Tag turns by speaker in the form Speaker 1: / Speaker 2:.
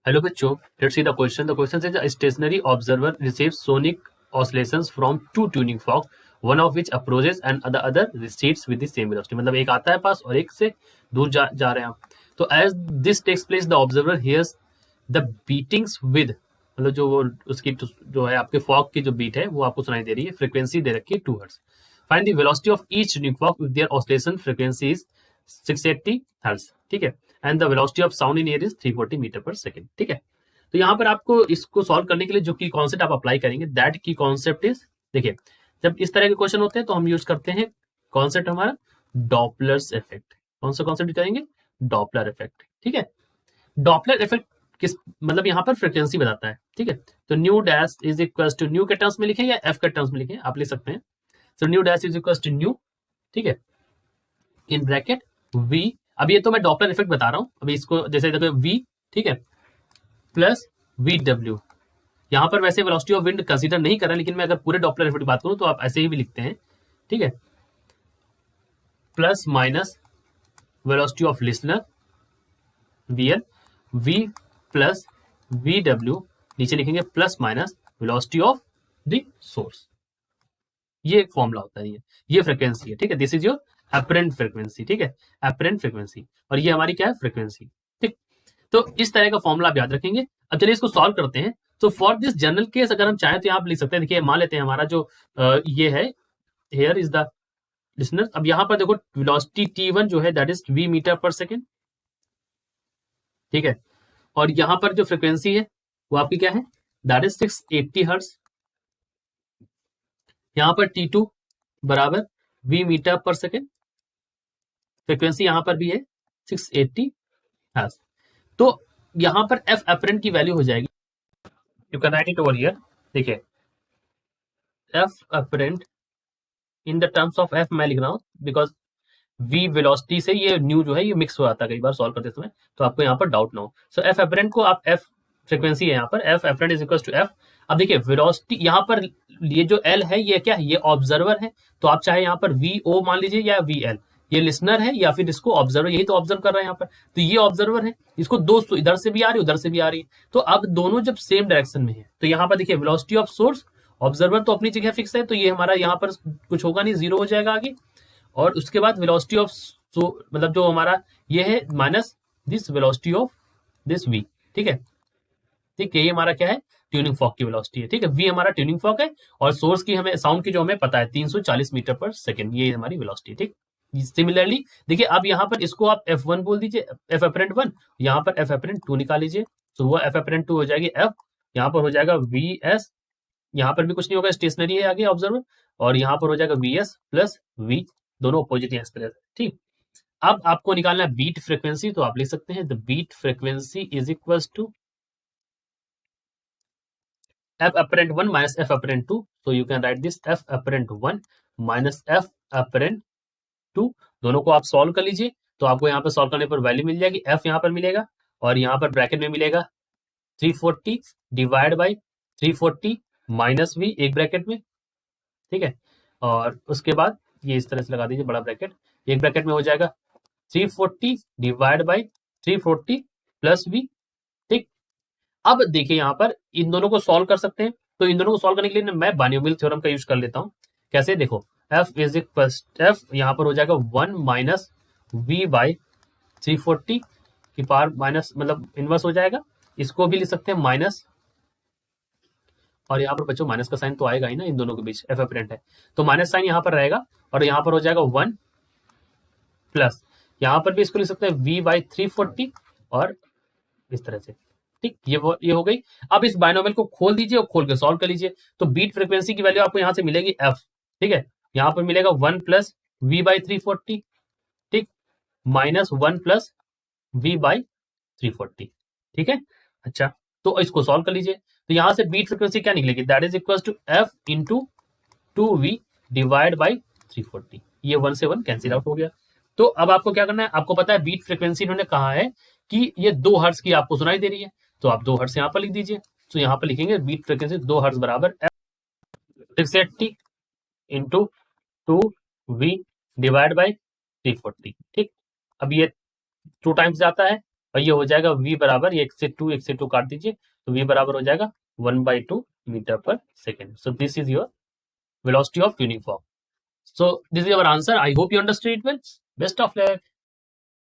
Speaker 1: Hello बच्चों, let's see the question. The question says a stationary observer receives sonic oscillations from two tuning forks, one of which approaches and the other recedes with the same velocity. मतलब एक आता है पास और एक से दूर जा रहे हैं आप. तो as this takes place, the observer hears the beatings with मतलब जो वो उसकी जो है आपके फॉक की जो बीट है वो आपको सुनाई दे रही है. फ्रीक्वेंसी दे रखी है 2 hertz. Find the velocity of each tuning fork with their oscillation frequency is 680 hertz. ठीक है. And the velocity of sound in air is 340 metre per second. ठीक है. तो यहाँ पर आपको इसको सॉल्व करने के लिए जो की कॉन्सेप्ट आप अप्लाई करेंगे दैट की कॉन्सेप्ट इज, देखिए जब इस तरह के क्वेश्चन होते हैं तो हम यूज करते हैं कॉन्सेप्ट हमारा डॉपलर्स इफेक्ट. कौन सा कॉन्सेप्ट करेंगे? Doppler effect. ठीक है. डॉपलर इफेक्ट किस मतलब यहाँ पर फ्रीक्वेंसी बताता है. ठीक है. तो nu dash is equal to nu के टर्म्स में लिखें या एफ के टर्म्स में लिखें, आप लिख सकते हैं. So nu dash is equal to nu. ठीक है. In bracket v. अब ये तो मैं डॉपलर इफेक्ट बता रहा हूं. अभी इसको जैसे देखो वी. ठीक है. Plus v W. यहां पर वैसे वेलोसिटी ऑफ विंड कंसीडर नहीं कर रहा, लेकिन मैं अगर पूरे डॉपलर इफेक्ट की बात करूं तो आप ऐसे ही भी लिखते हैं. ठीक है. Plus minus velocity of listener v l. V plus v डब्ल्यू. नीचे लिखेंगे plus minus velocity of the source. ये एक फॉर्मूला होता है. ये फ्रीक्वेंसी है. ठीक है. This is your apparent frequency. ठीक है. Apparent frequency. और ये हमारी क्या है? फ्रीक्वेंसी. ठीक. तो इस तरह का फॉर्मूला आप याद रखेंगे. अब चलिए इसको सॉल्व करते हैं. तो फॉर दिस जनरल केस अगर हम चाहें तो यहाँ आप लिख सकते हैं. देखिए मान लेते हैं हमारा जो ये है हेयर इज द लिसनर. अब यहाँ पर देखो वेलोसिटी T1 जो है that is v metre per second. ठीक है. और यहाँ पर जो फ्रीक्वेंसी है वो आपकी क्या है? That is 680 hertz. यहाँ पर T2 बराबर v metre per second. Frequency यहाँ पर भी है 680 हर्ट्ज. तो यहाँ पर f अपरेंट की वैल्यू हो जाएगी, you can write it over here. देखिए f apparent in the terms of f मैं लिख रहा हूँ बिकॉज v वेलोसिटी से ये न्यू जो है ये मिक्स हो जाता है कई बार सॉल्व करते समय, तो आपको यहाँ पर डाउट ना हो. सो f अपरेंट को आप f फ्रीक्वेंसी है यहाँ पर f apparent is equal to f. अब देखिए वेलोसिटी यहाँ पर ये जो l है ये क्या है? ये ऑब्जर्वर है. तो आप चाहे यहाँ पर vo मान लीजिए या vl. ये लिसनर है या फिर इसको ऑब्जर्वर, यही तो ऑब्जर्व कर रहा है यहाँ पर. तो ये ऑब्जर्वर है, इसको दो इधर से भी आ रही है उधर से भी आ रही है. तो अब दोनों जब सेम डायरेक्शन में है तो यहाँ पर देखिए वेलोसिटी ऑफ सोर्स, ऑब्जर्वर तो अपनी जगह फिक्स है तो ये हमारा यहाँ पर कुछ होगा नहीं, जीरो हो जाएगा आगे. और उसके बाद वेलोसिटी ऑफ मतलब जो हमारा ये है minus this velocity of this v. ठीक है. ठीक है. ये हमारा क्या है? ट्यूनिंग फॉक की वेलोसिटी है. ठीक है. v हमारा ट्यूनिंग फॉक है और सोर्स की हमें साउंड की जो हमें पता है 340 मीटर पर सेकेंड. ये हमारी वेलोसिटी. ठीक. सिमिलरली देखिए अब यहाँ पर इसको आप f1 बोल दीजिए, f अपरेंट 1. यहाँ पर f अपरेंट 2 निकाल लीजिए. तो वो f अपरेंट 2 हो जाएगी f. यहाँ पर हो जाएगा vs. यहाँ पर भी कुछ नहीं होगा, स्टेशनरी है आगे ऑब्जर्वर. और यहाँ पर हो जाएगा vs प्लस v. दोनों अपोजिट है इस तरह से. ठीक. अब आपको निकालना है बीट फ्रीक्वेंसी, तो आप लिख सकते हैं the beat frequency is equal to f apparent 1 minus f apparent 2. So you can write this f apparent 1 minus f apparent 2. दोनों को आप सॉल्व कर लीजिए तो आपको यहाँ पर सॉल्व करने पर वैल्यू मिल जाएगी. f यहाँ पर मिलेगा और यहाँ पर ब्रैकेट में मिलेगा 340 डिवाइड बाई 340 माइनस v एक ब्रैकेट में. ठीक है. और उसके बाद ये इस तरह से लगा दीजिए बड़ा ब्रैकेट. एक ब्रैकेट में हो जाएगा 340 डिवाइड बाई 340 प्लस v. ठीक. अब देखिए यहाँ पर इन दोनों को सॉल्व कर सकते हैं. तो इन दोनों को सॉल्व करने के लिए मैं बायनोमियल थ्योरम का यूज कर लेता हूँ. कैसे? देखो f इज इक्वल f यहाँ पर हो जाएगा 1 माइनस v बाई 340 की पावर माइनस मतलब इनवर्स हो जाएगा. इसको भी लिख सकते हैं माइनस, और यहाँ पर बच्चों माइनस का साइन तो आएगा ही ना इन दोनों के बीच, f अपरेंट है तो माइनस साइन यहाँ पर रहेगा. और यहाँ पर हो जाएगा 1 प्लस यहाँ पर भी इसको लिख सकते हैं v बाई 340 और इस तरह से. ठीक. ये हो गई. अब इस बायनोमियल को खोल दीजिए और खोल के सॉल्व कर लीजिए. तो बीट फ्रीक्वेंसी की वैल्यू आपको यहाँ से मिलेगी f. ठीक है. यहाँ पर मिलेगा 1 प्लस v बाई 340. ठीक. Minus 1 plus v by 340. ठीक है. अच्छा, तो इसको सॉल्व कर लीजिए. तो यहाँ से बीट फ्रीक्वेंसी क्या निकलेगी? That is equal to f into 2v divide by 340. ये 1 से 1 कैंसिल आउट हो गया. तो अब आपको क्या करना है? आपको पता है बीट फ्रीक्वेंसी इन्होंने कहा है कि ये 2 हर्ट्ज की आपको सुनाई दे रही है, तो आप 2 हर्ट्ज यहाँ पर लिख दीजिए. तो यहाँ पर लिखेंगे बीट फ्रीक्वेंसी 2 हर्ट्ज बराबर 680 इंटू 2v डिवाइड बाई 340. ठीक. अब ये 2 टाइम्स जाता है और ये हो जाएगा v बराबर, ये 1 से 2 काट दीजिए, तो v बराबर हो जाएगा 1/2 metre per second. So this is your velocity of tuning fork. So this is our answer. I hope you understood it well. Best of luck.